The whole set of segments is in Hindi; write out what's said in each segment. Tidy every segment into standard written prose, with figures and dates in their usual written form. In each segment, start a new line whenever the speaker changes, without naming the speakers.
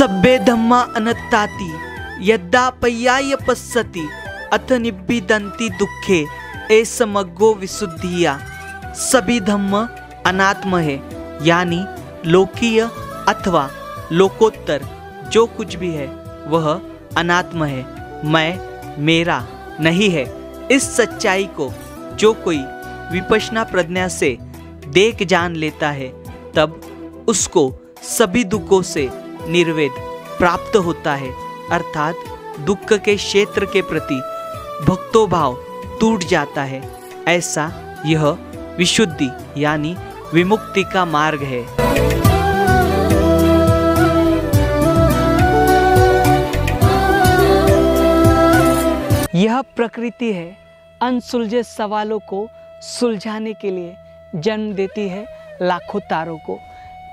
सब्बे धम्मा अनत्ताति यद्दा पय्याय पश्यति अथ निब्बिदन्ति दुखे एसमग्गो विशुद्धिया। सभी धम्म अनात्म है, यानी लोकीय अथवा लोकोत्तर जो कुछ भी है वह अनात्म है, मैं मेरा नहीं है। इस सच्चाई को जो कोई विपश्यना प्रज्ञा से देख जान लेता है तब उसको सभी दुखों से निर्वेद प्राप्त होता है, अर्थात दुख के क्षेत्र के प्रति भक्तो भाव टूट जाता है। ऐसा यह विशुद्धि यानी विमुक्ति का मार्ग है। यह प्रकृति है, अनसुलझे सवालों को सुलझाने के लिए जन्म देती है लाखों तारों को।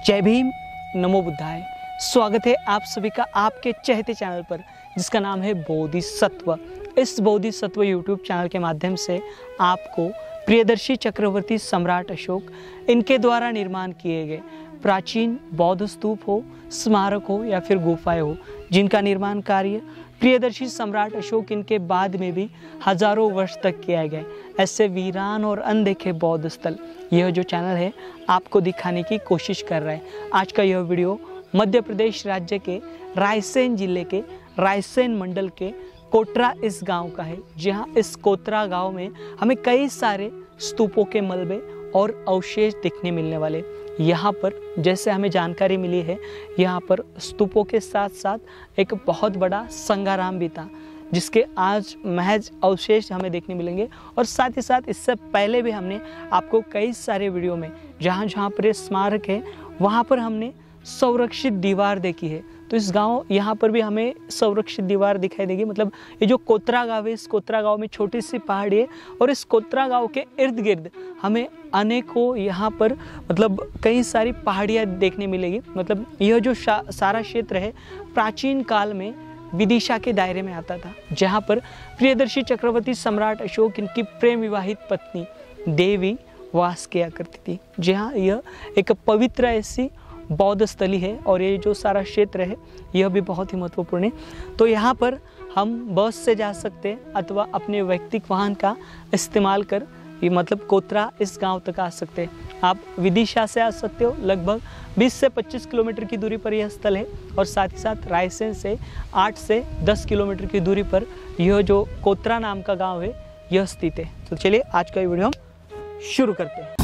जय भीम, नमो बुद्धाय। स्वागत है आप सभी का आपके चहेते चैनल पर जिसका नाम है बोधिसत्व। इस बोधिसत्व यूट्यूब चैनल के माध्यम से आपको प्रियदर्शी चक्रवर्ती सम्राट अशोक इनके द्वारा निर्माण किए गए प्राचीन बौद्ध स्तूप हो, स्मारक हो या फिर गुफाएं हो, जिनका निर्माण कार्य प्रियदर्शी सम्राट अशोक इनके बाद में भी हजारों वर्ष तक किया गया, ऐसे वीरान और अनदेखे बौद्ध स्थल यह जो चैनल है आपको दिखाने की कोशिश कर रहा है। आज का यह वीडियो मध्य प्रदेश राज्य के रायसेन जिले के रायसेन मंडल के कोटरा इस गांव का है, जहां इस कोटरा गांव में हमें कई सारे स्तूपों के मलबे और अवशेष दिखने मिलने वाले। यहाँ पर जैसे हमें जानकारी मिली है, यहाँ पर स्तूपों के साथ साथ एक बहुत बड़ा संगाराम भी था, जिसके आज महज अवशेष हमें देखने मिलेंगे। और साथ ही साथ इससे पहले भी हमने आपको कई सारे वीडियो में जहाँ जहाँ पर स्मारक है वहाँ पर हमने संरक्षित दीवार देखी है। तो इस गांव यहाँ पर भी हमें संरक्षित दीवार दिखाई देगी। मतलब ये जो कोटरा गांव है, इस कोटरा गांव में छोटी सी पहाड़ी है और इस कोटरा गांव के इर्द गिर्द हमें अनेकों यहाँ पर मतलब कई सारी पहाड़ियाँ देखने मिलेगी। मतलब यह जो सारा क्षेत्र है प्राचीन काल में विदिशा के दायरे में आता था, जहाँ पर प्रियदर्शी चक्रवर्ती सम्राट अशोक इनकी प्रेम विवाहित पत्नी देवी वास किया करती थी। जहाँ यह एक पवित्र ऐसी बौद्ध स्थली है और ये जो सारा क्षेत्र है यह भी बहुत ही महत्वपूर्ण है। तो यहाँ पर हम बस से जा सकते हैं अथवा अपने व्यक्तिगत वाहन का इस्तेमाल कर ये मतलब कोटरा इस गांव तक आ सकते हैं। आप विदिशा से आ सकते हो, लगभग 20 से 25 किलोमीटर की दूरी पर यह स्थल है। और साथ ही साथ रायसेन से 8 से 10 किलोमीटर की दूरी पर यह जो कोटरा नाम का गाँव है यह स्थित है। तो चलिए आज का ये वीडियो हम शुरू करते हैं।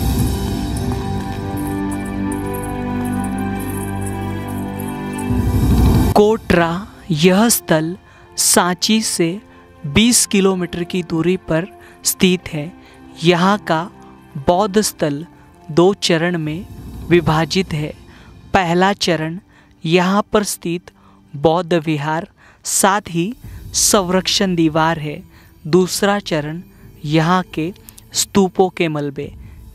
कोटरा यह स्थल सांची से 20 किलोमीटर की दूरी पर स्थित है। यहाँ का बौद्ध स्थल 2 चरण में विभाजित है। पहला चरण यहाँ पर स्थित बौद्ध विहार साथ ही संरक्षण दीवार है। दूसरा चरण यहाँ के स्तूपों के मलबे,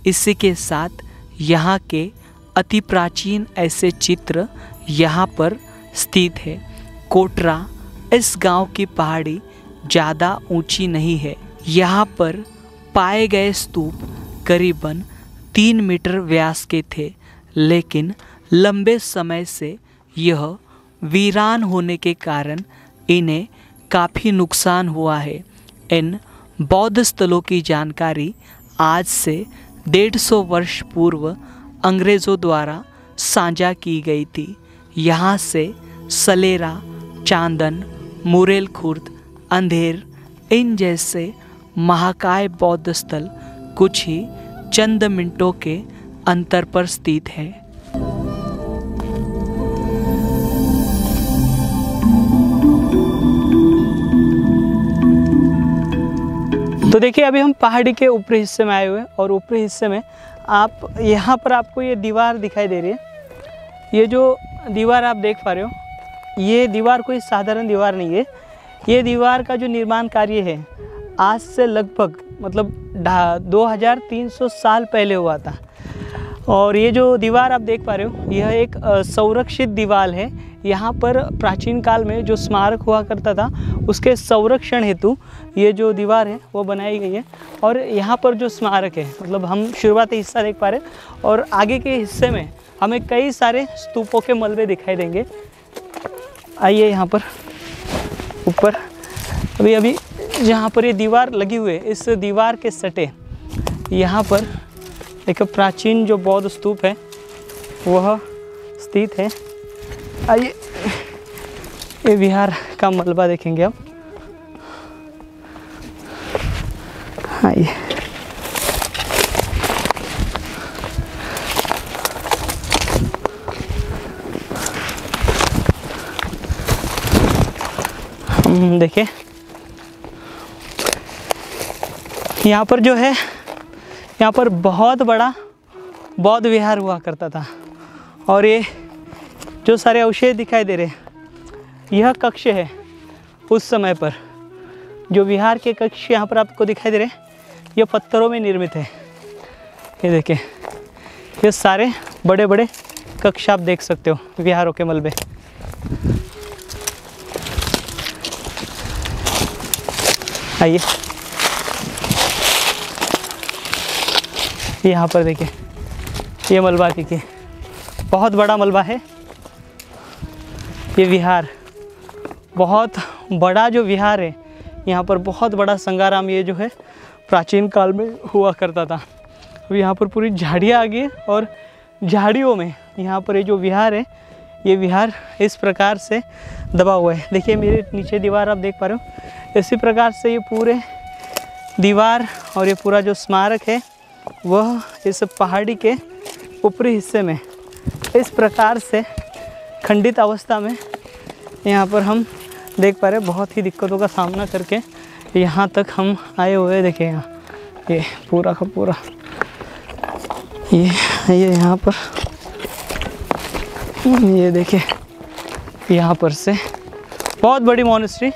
इसी के साथ यहाँ के अति प्राचीन ऐसे चित्र यहाँ पर स्थित है। कोटरा इस गांव की पहाड़ी ज़्यादा ऊंची नहीं है। यहाँ पर पाए गए स्तूप करीबन 3 मीटर व्यास के थे, लेकिन लंबे समय से यह वीरान होने के कारण इन्हें काफ़ी नुकसान हुआ है। इन बौद्ध स्थलों की जानकारी आज से 150 वर्ष पूर्व अंग्रेज़ों द्वारा साझा की गई थी। यहाँ से सलेरा, चांदन, मुरेल खुर्द, अंधेर इन जैसे महाकाय बौद्ध स्थल कुछ ही चंद मिनटों के अंतर पर स्थित है। तो देखिए अभी हम पहाड़ी के ऊपरी हिस्से में आए हुए हैं और ऊपरी हिस्से में आप यहाँ पर आपको ये दीवार दिखाई दे रही है। ये जो दीवार आप देख पा रहे हो, ये दीवार कोई साधारण दीवार नहीं है। ये दीवार का जो निर्माण कार्य है आज से लगभग मतलब 2300 साल पहले हुआ था। और ये जो दीवार आप देख पा रहे हो यह एक संरक्षित दीवार है। यहाँ पर प्राचीन काल में जो स्मारक हुआ करता था उसके संरक्षण हेतु ये जो दीवार है वो बनाई गई है। और यहाँ पर जो स्मारक है मतलब हम शुरुआती हिस्सा देख पा रहे हैं और आगे के हिस्से में हमें कई सारे स्तूपों के मलबे दिखाई देंगे। आइए यहाँ पर ऊपर। अभी जहाँ पर ये दीवार लगी हुई है, इस दीवार के सटे यहाँ पर एक प्राचीन जो बौद्ध स्तूप है वह स्थित है। आइए ये विहार का मलबा देखेंगे अब। आइए हम देखें यहाँ पर जो है, यहाँ पर बहुत बड़ा बौद्ध विहार हुआ करता था। और ये जो सारे अवशेष दिखाई दे रहे हैं, यह कक्ष है उस समय पर। जो विहार के कक्ष यहाँ पर आपको दिखाई दे रहे हैं, यह पत्थरों में निर्मित है। ये देखें, ये सारे बड़े बड़े कक्ष आप देख सकते हो विहारों के मलबे। आइए यहाँ पर देखिए, ये मलबा देखिए, बहुत बड़ा मलबा है। ये विहार बहुत बड़ा जो विहार है, यहाँ पर बहुत बड़ा संगाराम ये जो है प्राचीन काल में हुआ करता था। अब यहाँ पर पूरी झाड़ियाँ आ गई और झाड़ियों में यहाँ पर ये जो विहार है, ये विहार इस प्रकार से दबा हुआ है। देखिए मेरे नीचे दीवार आप देख पा रहे हो, इसी प्रकार से ये पूरे दीवार और ये पूरा जो स्मारक है वह इस पहाड़ी के ऊपरी हिस्से में इस प्रकार से खंडित अवस्था में यहाँ पर हम देख पा रहे हैं। बहुत ही दिक्कतों का सामना करके यहाँ तक हम आए हुए हैं। देखिए यहाँ ये पूरा का पूरा ये यहाँ पर ये देखिए, यहाँ पर से बहुत बड़ी मॉनेस्ट्री।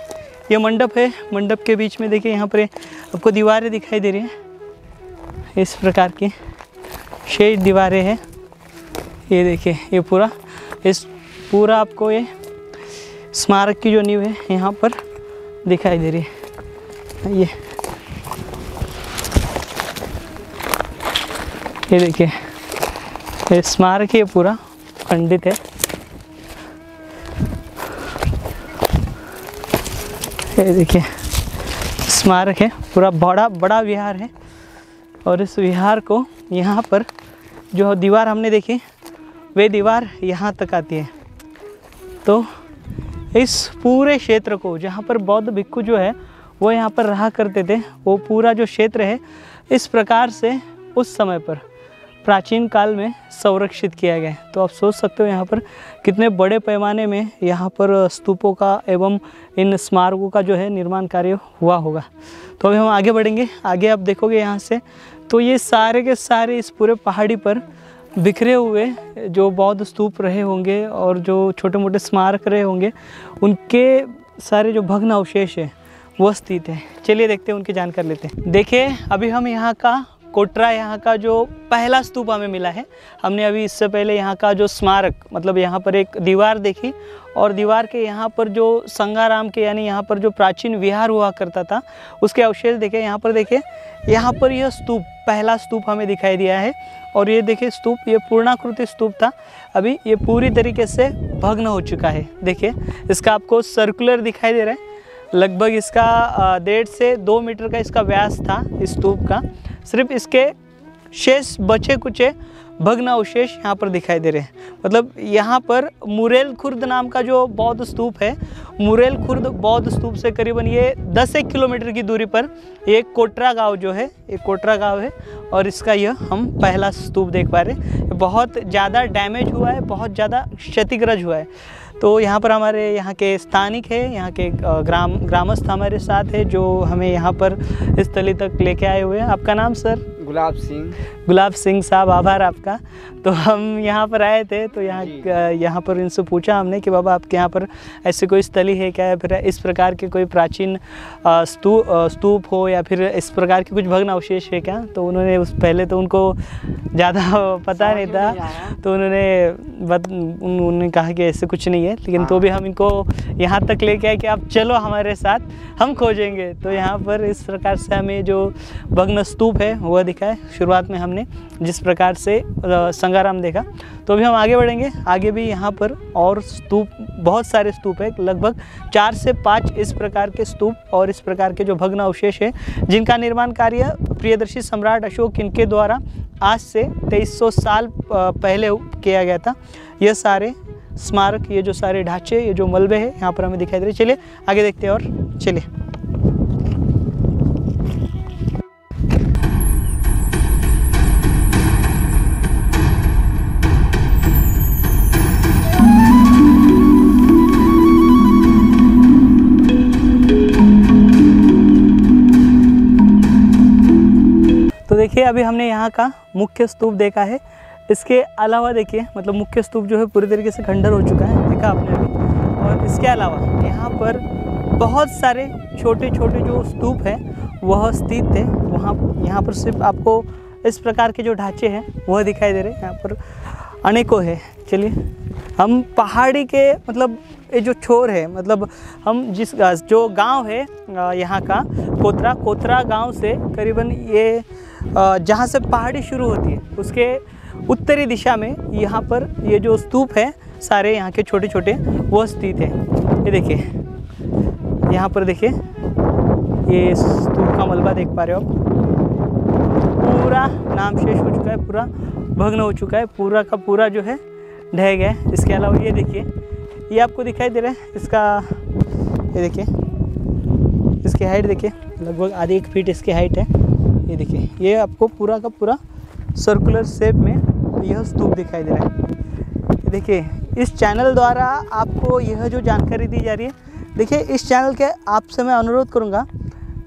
ये मंडप है, मंडप के बीच में देखिए यहाँ पर आपको दीवारें दिखाई दे रही हैं, इस प्रकार की शेष दीवारें हैं। ये देखिए, ये पूरा इस पूरा आपको ये स्मारक की जो नींव है यहाँ पर दिखाई दे रही है। ये देखिए, ये स्मारक ये पूरा खंडित है। ये देखिए स्मारक है, पूरा बड़ा विहार है। और इस विहार को यहाँ पर जो दीवार हमने देखी, वे दीवार यहाँ तक आती है। तो इस पूरे क्षेत्र को, जहाँ पर बौद्ध भिक्षु जो है वो यहाँ पर रहा करते थे, वो पूरा जो क्षेत्र है इस प्रकार से उस समय पर प्राचीन काल में संरक्षित किया गया है। तो आप सोच सकते हो यहाँ पर कितने बड़े पैमाने में यहाँ पर स्तूपों का एवं इन स्मारकों का जो है निर्माण कार्य हुआ होगा। तो अभी हम आगे बढ़ेंगे। आगे आप देखोगे यहाँ से, तो ये सारे के सारे इस पूरे पहाड़ी पर बिखरे हुए जो बौद्ध स्तूप रहे होंगे और जो छोटे मोटे स्मारक रहे होंगे, उनके सारे जो भग्न अवशेष है वो स्थित है। चलिए देखते हैं, उनकी जानकारी लेते हैं। देखिए अभी हम यहाँ का कोटरा, यहाँ का जो पहला स्तूप हमें मिला है। हमने अभी इससे पहले यहाँ का जो स्मारक, मतलब यहाँ पर एक दीवार देखी और दीवार के यहाँ पर जो संगाराम के यानी यहाँ पर जो प्राचीन विहार हुआ करता था उसके अवशेष देखे। यहाँ पर देखिए, यहाँ पर यह स्तूप, पहला स्तूप हमें दिखाई दिया है। और ये देखिए स्तूप, ये पूर्णाकृति स्तूप था, अभी ये पूरी तरीके से भग्न हो चुका है। देखिए इसका आपको सर्कुलर दिखाई दे रहा है, लगभग इसका 1.5 से 2 मीटर का इसका व्यास था इस स्तूप का। सिर्फ इसके शेष बचे कुचे भग्न अवशेष यहाँ पर दिखाई दे रहे हैं। मतलब यहाँ पर मुरेल खुर्द नाम का जो बौद्ध स्तूप है, मुरेल खुर्द बौद्ध स्तूप से करीबन ये 10-1 किलोमीटर की दूरी पर एक कोटरा गांव जो है, एक कोटरा गांव है और इसका यह हम पहला स्तूप देख पा रहे हैं। बहुत ज़्यादा डैमेज हुआ है, बहुत ज़्यादा क्षतिग्रस्त हुआ है। तो यहाँ पर हमारे यहाँ के स्थानिक है, यहाँ के ग्रामस्थ हमारे साथ है जो हमें यहाँ पर इस स्थली तक लेके आए हुए हैं। आपका नाम सर?
गुलाब सिंह।
गुलाब सिंह साहब, आभार आपका। तो हम यहाँ पर आए थे, तो यहाँ पर इनसे पूछा हमने कि बाबा आपके यहाँ पर ऐसी कोई स्थली है क्या, या फिर इस प्रकार के कोई प्राचीन स्तूप हो या फिर इस प्रकार के कुछ भग्न अवशेष है क्या। तो उन्होंने पहले तो उनको ज़्यादा पता नहीं था, तो उन्होंने कहा कि ऐसे कुछ नहीं है, लेकिन तो भी हम इनको यहाँ तक लेके आए कि आप चलो हमारे साथ, हम खोजेंगे। तो यहाँ पर इस प्रकार से हमें जो भग्न स्तूप है वह दिखाई देखा है शुरुआत में हमने जिस प्रकार से संगाराम देखा। तो अभी हम आगे बढ़ेंगे। आगे भी यहाँ पर और स्तूप, बहुत सारे स्तूप है, लगभग 4 से 5 इस प्रकार के स्तूप और इस प्रकार के जो भग्न अवशेष है, जिनका निर्माण कार्य प्रियदर्शी सम्राट अशोक इनके द्वारा आज से 2300 साल पहले किया गया था। यह सारे स्मारक, ये जो सारे ढांचे, ये जो मलबे हैं यहाँ पर हमें दिखाई दे रहे। चलिए आगे देखते हैं और चलिए। तो देखिए अभी हमने यहाँ का मुख्य स्तूप देखा है। इसके अलावा देखिए मतलब मुख्य स्तूप जो है पूरी तरीके से खंडर हो चुका है, देखा आपने अभी। और इसके अलावा यहाँ पर बहुत सारे छोटे छोटे जो स्तूप हैं वह स्थित है। यहाँ पर सिर्फ आपको इस प्रकार के जो ढांचे हैं वह दिखाई दे रहे हैं, यहाँ पर अनेकों है। चलिए हम पहाड़ी के मतलब ये जो छोर है, मतलब हम जिस जो गांव है यहाँ का कोतरा गांव से करीबन ये जहाँ से पहाड़ी शुरू होती है उसके उत्तरी दिशा में यहाँ पर ये जो स्तूप है सारे यहाँ के छोटे छोटे वो स्थित है। ये देखिए यहाँ पर देखिए ये स्तूप का मलबा देख पा रहे हो आप, पूरा नामशेष हो चुका है, पूरा भग्न हो चुका है, पूरा का पूरा जो है ढह गया है। इसके अलावा ये देखिए, ये आपको दिखाई दे रहा है इसका, ये देखिए इसकी हाइट देखिए, लगभग आधी 1 फीट इसकी हाइट है। ये देखिए ये आपको पूरा का पूरा सर्कुलर शेप में यह स्तूप दिखाई दे रहा है। देखिए इस चैनल द्वारा आपको यह जो जानकारी दी जा रही है, देखिए इस चैनल के आपसे मैं अनुरोध करूंगा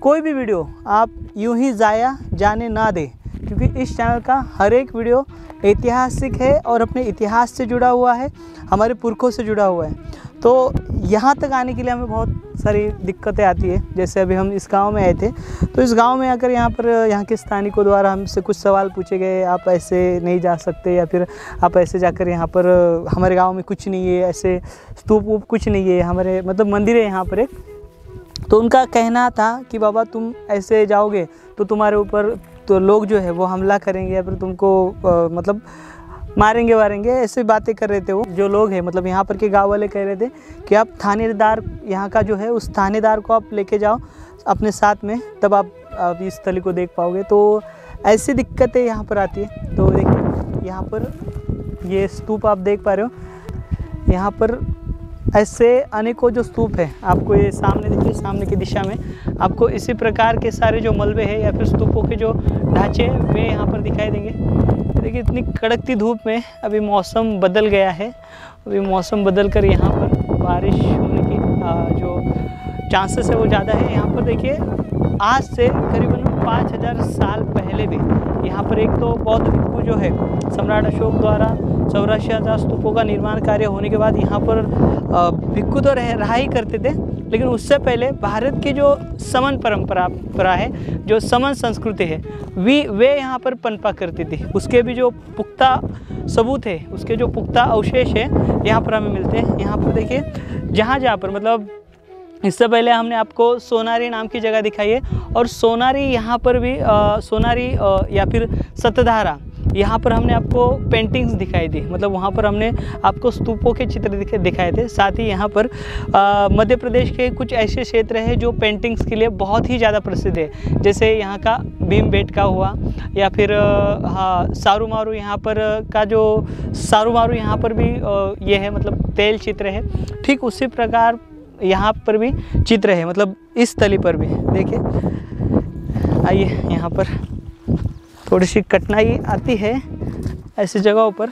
कोई भी वीडियो आप यूं ही ज़ाया जाने ना दें, क्योंकि इस चैनल का हर एक वीडियो ऐतिहासिक है और अपने इतिहास से जुड़ा हुआ है, हमारे पुरखों से जुड़ा हुआ है। तो यहाँ तक आने के लिए हमें बहुत सारी दिक्कतें आती है। जैसे अभी हम इस गांव में आए थे, तो इस गांव में आकर यहाँ के स्थानिकों द्वारा हमसे कुछ सवाल पूछे गए, आप ऐसे नहीं जा सकते, या फिर आप ऐसे जाकर यहाँ पर हमारे गांव में कुछ नहीं है, ऐसे स्तूप वूप कुछ नहीं है, हमारे मतलब मंदिर है यहाँ पर एक। तो उनका कहना था कि बाबा तुम ऐसे जाओगे तो तुम्हारे ऊपर तो लोग जो है वो हमला करेंगे या फिर तुमको मतलब मारेंगे वारेंगे, ऐसे बातें कर रहे थे वो जो लोग हैं। मतलब यहाँ पर के गांव वाले कह रहे थे कि आप थानेदार यहाँ का जो है उस थानेदार को आप लेके जाओ अपने साथ में, तब आप इस स्थली को देख पाओगे। तो ऐसी दिक्कतें यहाँ पर आती है। तो देखिए यहाँ पर ये स्तूप आप देख पा रहे हो, यहाँ पर ऐसे अनेकों जो स्तूप है, आपको ये सामने देखिए, सामने की दिशा में आपको इसी प्रकार के सारे जो मलबे हैं या फिर स्तूपों के जो ढांचे वे यहाँ पर दिखाई देंगे। देखिए इतनी कड़कती धूप में अभी मौसम बदल गया है, अभी मौसम बदल कर यहाँ पर बारिश होने की जो चांसेस है वो ज़्यादा है। यहाँ पर देखिए आज से करीबन 5000 साल पहले भी यहाँ पर एक तो बौद्ध भिक्खु जो है सम्राट अशोक द्वारा 84,000 स्तूपों का निर्माण कार्य होने के बाद यहाँ पर भिक्खु तो रहा ही करते थे, लेकिन उससे पहले भारत की जो समन परंपरा है, जो समन संस्कृति है, वे यहाँ पर पनपा करती थी। उसके भी जो पुख्ता सबूत है, उसके जो पुख्ता अवशेष है यहाँ पर हमें मिलते हैं। यहाँ पर देखिए जहाँ पर मतलब इससे पहले हमने आपको सोनारी नाम की जगह दिखाई है, और सोनारी यहाँ पर भी सोनारी या फिर सतधारा, यहाँ पर हमने आपको पेंटिंग्स दिखाई दी। मतलब वहाँ पर हमने आपको स्तूपों के चित्र दिखाए थे। साथ ही यहाँ पर मध्य प्रदेश के कुछ ऐसे क्षेत्र हैं जो पेंटिंग्स के लिए बहुत ही ज़्यादा प्रसिद्ध है, जैसे यहाँ का भीमबेटका हुआ, या फिर हाँ सारूमारू, यहाँ पर का जो सारूमारू यहाँ पर भी ये है, मतलब तेल चित्र है। ठीक उसी प्रकार यहाँ पर भी चित्र है, मतलब इस तली पर भी देखिए। आइए, यहाँ पर थोड़ी सी कठिनाई आती है ऐसी जगहों पर,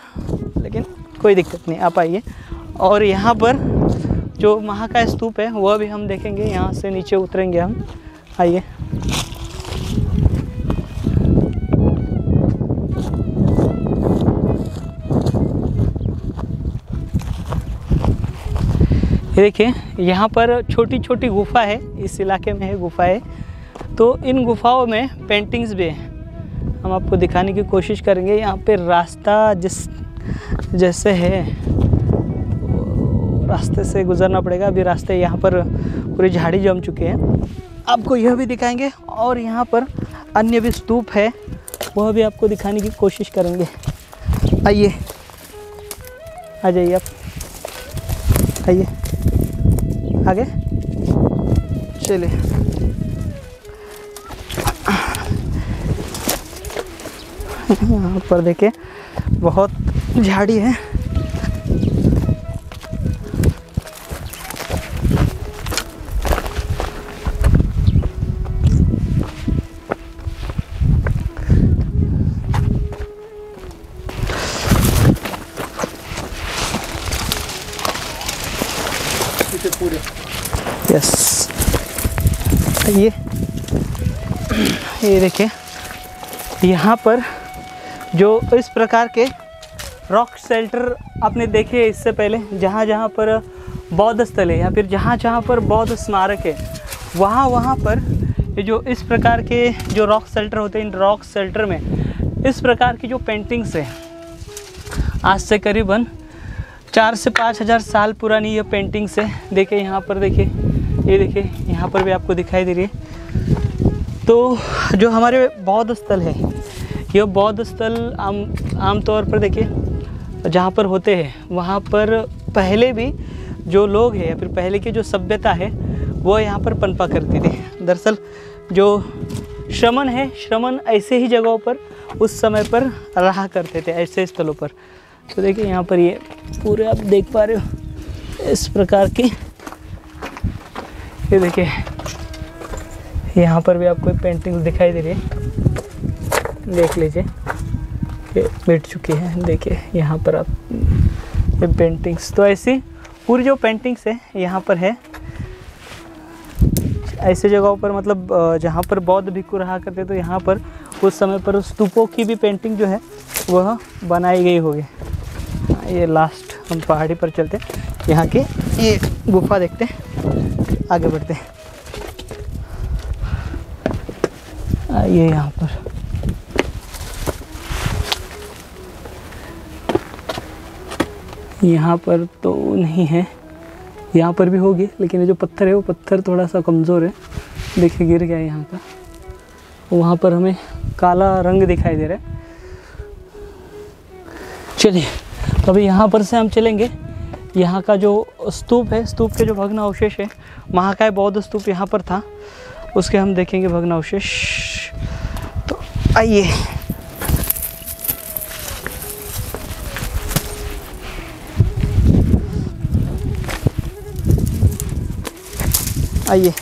लेकिन कोई दिक्कत नहीं, आप आइए। और यहाँ पर जो महाकाय स्तूप है वह भी हम देखेंगे, यहाँ से नीचे उतरेंगे हम। आइए, ये देखिए यहाँ पर छोटी छोटी गुफा है, इस इलाके में है गुफाएं। तो इन गुफाओं में पेंटिंग्स भी हैं, हम आपको दिखाने की कोशिश करेंगे। यहाँ पे रास्ता जैसे है, रास्ते से गुजरना पड़ेगा। अभी रास्ते यहाँ पर पूरी झाड़ी जम चुके हैं, आपको यह भी दिखाएंगे। और यहाँ पर अन्य भी स्तूप है, वह भी आपको दिखाने की कोशिश करेंगे। आइए, आ जाइए आप, आइए आगे चलिए। यहाँ पर देखिए बहुत झाड़ी है। यस, ये देखिए यहाँ पर जो इस प्रकार के रॉक शेल्टर आपने देखे इससे पहले, जहाँ जहाँ पर बौद्ध स्थल है या फिर जहाँ जहाँ पर बौद्ध स्मारक है, वहाँ पर ये जो इस प्रकार के जो रॉक शेल्टर होते हैं, इन रॉक शेल्टर में इस प्रकार की जो पेंटिंग्स है, आज से करीबन 4 से 5 हज़ार साल पुरानी ये पेंटिंग्स है। देखिए यहाँ पर, देखिए ये देखिए यहाँ पर भी आपको दिखाई दे रही है। तो जो हमारे बौद्ध स्थल है, ये बौद्ध स्थल आमतौर पर देखिए जहाँ पर होते हैं, वहाँ पर पहले भी जो लोग हैं या फिर पहले की जो सभ्यता है वो यहाँ पर पनपा करती थी। दरअसल जो श्रमण है, श्रमण ऐसे ही जगहों पर उस समय पर रहा करते थे, ऐसे स्थलों पर। तो देखिए यहाँ पर ये पूरे आप देख पा रहे हो इस प्रकार की। ये देखिए यहाँ पर भी आपको पेंटिंग दिखाई दे रही है, देख लीजिए, ये मिट चुकी है। देखिए यहाँ पर आप ये पेंटिंग्स, तो ऐसी पूरी जो पेंटिंग्स है यहाँ पर है, ऐसे जगहों पर, मतलब जहाँ पर बौद्ध भिक्षु रहा करते, तो यहाँ पर उस समय पर स्तूपों की भी पेंटिंग जो है वह बनाई गई होगी। ये लास्ट हम पहाड़ी पर चलते हैं, यहाँ के ये गुफा देखते हैं, आगे बढ़ते हैं। आइए यहाँ पर तो नहीं है, यहाँ पर भी होगी, लेकिन ये जो पत्थर है वो पत्थर थोड़ा सा कमज़ोर है। देखिए गिर गया यहाँ का, वहाँ पर हमें काला रंग दिखाई दे रहा है। चलिए तो अभी यहाँ पर से हम चलेंगे, यहाँ का जो स्तूप है, स्तूप के जो भग्नावशेष है, महाकाय बौद्ध स्तूप यहाँ पर था, उसके हम देखेंगे भग्नावशेष। तो आइए, आइए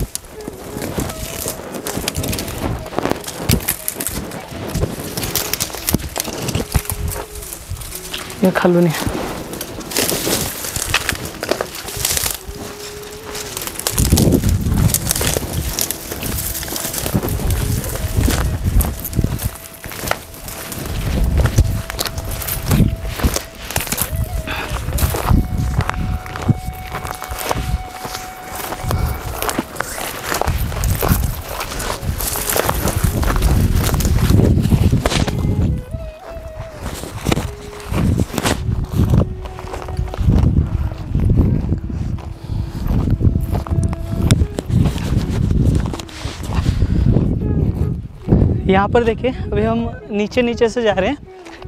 ये खालू नहीं। यहाँ पर देखिए अभी हम नीचे से जा रहे हैं,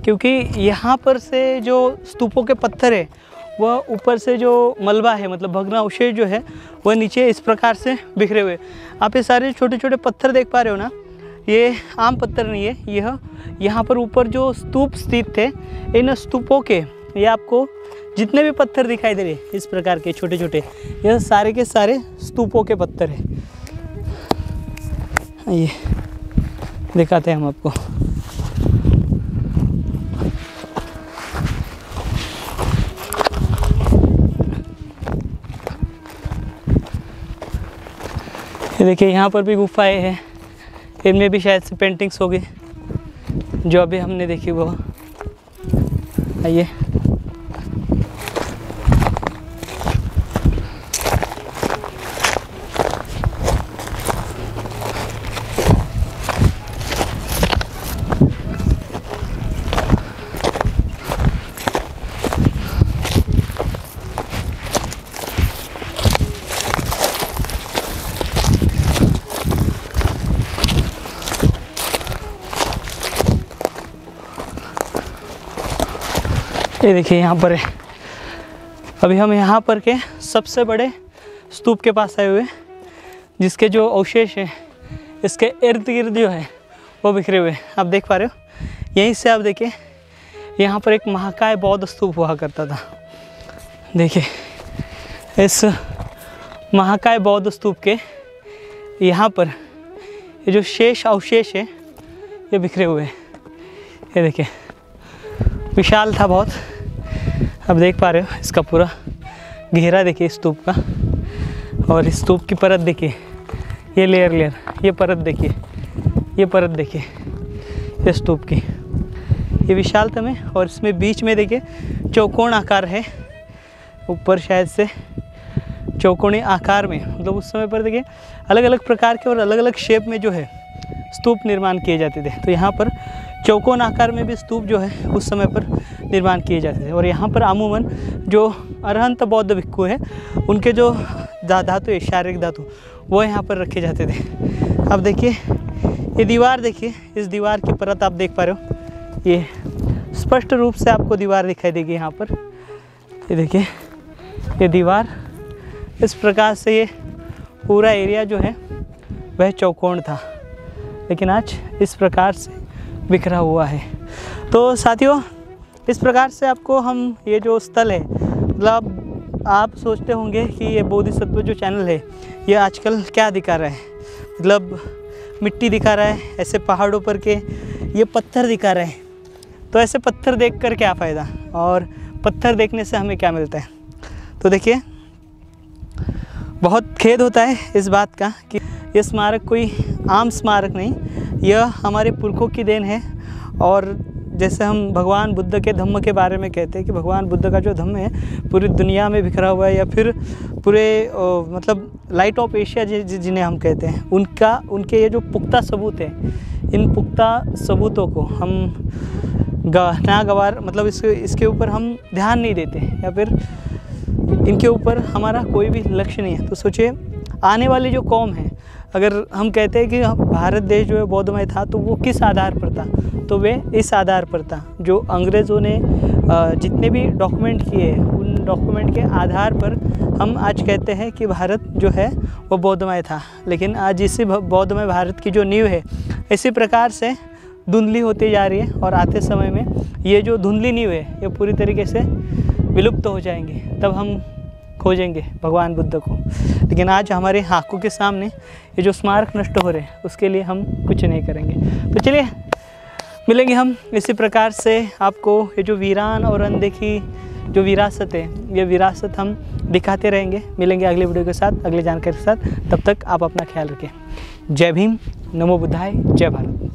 क्योंकि यहाँ पर से जो स्तूपों के पत्थर है वह ऊपर से जो मलबा है, मतलब भग्नावशेष जो है वह नीचे इस प्रकार से बिखरे हुए। आप ये सारे छोटे छोटे पत्थर देख पा रहे हो ना, ये आम पत्थर नहीं है, यह यहाँ पर ऊपर जो स्तूप स्थित थे, इन स्तूपों के ये आपको जितने भी पत्थर दिखाई दे रहे हैं इस प्रकार के छोटे छोटे, यह सारे के सारे स्तूपों के पत्थर हैं। ये दिखाते हैं हम आपको। ये देखिए यहाँ पर भी गुफाएं हैं, इनमें भी शायद से पेंटिंग्स होगी जो अभी हमने देखी वो। आइए ये देखिए यहाँ पर है। अभी हम यहाँ पर के सबसे बड़े स्तूप के पास आए हुए हैं, जिसके जो अवशेष हैं इसके इर्द गिर्द जो है वो बिखरे हुए हैं। आप देख पा रहे हो, यहीं से आप देखिए यहाँ पर एक महाकाय बौद्ध स्तूप हुआ करता था। देखिए इस महाकाय बौद्ध स्तूप के यहाँ पर ये जो शेष अवशेष है ये बिखरे हुए हैं। ये देखिए विशाल था बहुत। अब देख पा रहे हो इसका पूरा घेरा देखिए स्तूप का, और इस स्तूप की परत देखिए, ये लेयर, ये परत देखिए, ये परत देखिए ये स्तूप की, ये विशालतम है। और इसमें बीच में देखिए चौकोन आकार है, ऊपर शायद से चौकोनी आकार में, मतलब उस समय पर देखिए अलग अलग प्रकार के और अलग अलग शेप में जो है स्तूप निर्माण किए जाते थे। तो यहाँ पर चौकोन आकार में भी स्तूप जो है उस समय पर निर्माण किए जाते थे। और यहाँ पर अमूमन जो अरहंत बौद्ध भिक्खु है उनके जो धातु है, शारीरिक धातु, वो यहाँ पर रखे जाते थे। अब देखिए ये दीवार देखिए, इस दीवार की परत आप देख पा रहे हो, ये स्पष्ट रूप से आपको दीवार दिखाई देगी यहाँ पर। ये देखिए ये दीवार, इस प्रकार से ये पूरा एरिया जो है वह चौकोन था, लेकिन आज इस प्रकार से बिखरा हुआ है। तो साथियों, इस प्रकार से आपको हम ये जो स्थल है, मतलब आप सोचते होंगे कि ये बोधिसत्व जो चैनल है ये आजकल क्या दिखा रहा है, मतलब मिट्टी दिखा रहा है, ऐसे पहाड़ों पर के ये पत्थर दिखा रहे हैं। तो ऐसे पत्थर देखकर क्या फ़ायदा, और पत्थर देखने से हमें क्या मिलता है। तो देखिए बहुत खेद होता है इस बात का कि ये स्मारक कोई आम स्मारक नहीं, यह हमारे पुरखों की देन है। और जैसे हम भगवान बुद्ध के धम्म के बारे में कहते हैं कि भगवान बुद्ध का जो धम्म है पूरी दुनिया में बिखरा हुआ है, या फिर पूरे मतलब लाइट ऑफ एशिया जिन्हें हम कहते हैं, उनके ये जो पुख्ता सबूत है, इन पुख्ता सबूतों को हम ना गवार, मतलब इसके ऊपर हम ध्यान नहीं देते, या फिर इनके ऊपर हमारा कोई भी लक्ष्य नहीं है। तो सोचिए आने वाली जो कौम है, अगर हम कहते हैं कि भारत देश जो है बौद्धमय था, तो वो किस आधार पर था, तो वे इस आधार पर था जो अंग्रेज़ों ने जितने भी डॉक्यूमेंट किए, उन डॉक्यूमेंट के आधार पर हम आज कहते हैं कि भारत जो है वो बौद्धमय था। लेकिन आज इसी बौद्धमय भारत की जो नींव है इसी प्रकार से धुंधली होती जा रही है, और आते समय में ये जो धुंधली नींव है ये पूरी तरीके से विलुप्त हो जाएंगे, तब हम खोजेंगे भगवान बुद्ध को। लेकिन आज हमारे आँखों के सामने ये जो स्मारक नष्ट हो रहे हैं उसके लिए हम कुछ नहीं करेंगे। तो चलिए मिलेंगे हम इसी प्रकार से आपको ये जो वीरान और अनदेखी जो विरासत है, ये विरासत हम दिखाते रहेंगे। मिलेंगे अगले वीडियो के साथ, अगले जानकारी के साथ। तब तक आप अपना ख्याल रखें। जय भीम, नमो बुद्धाय, जय भारत।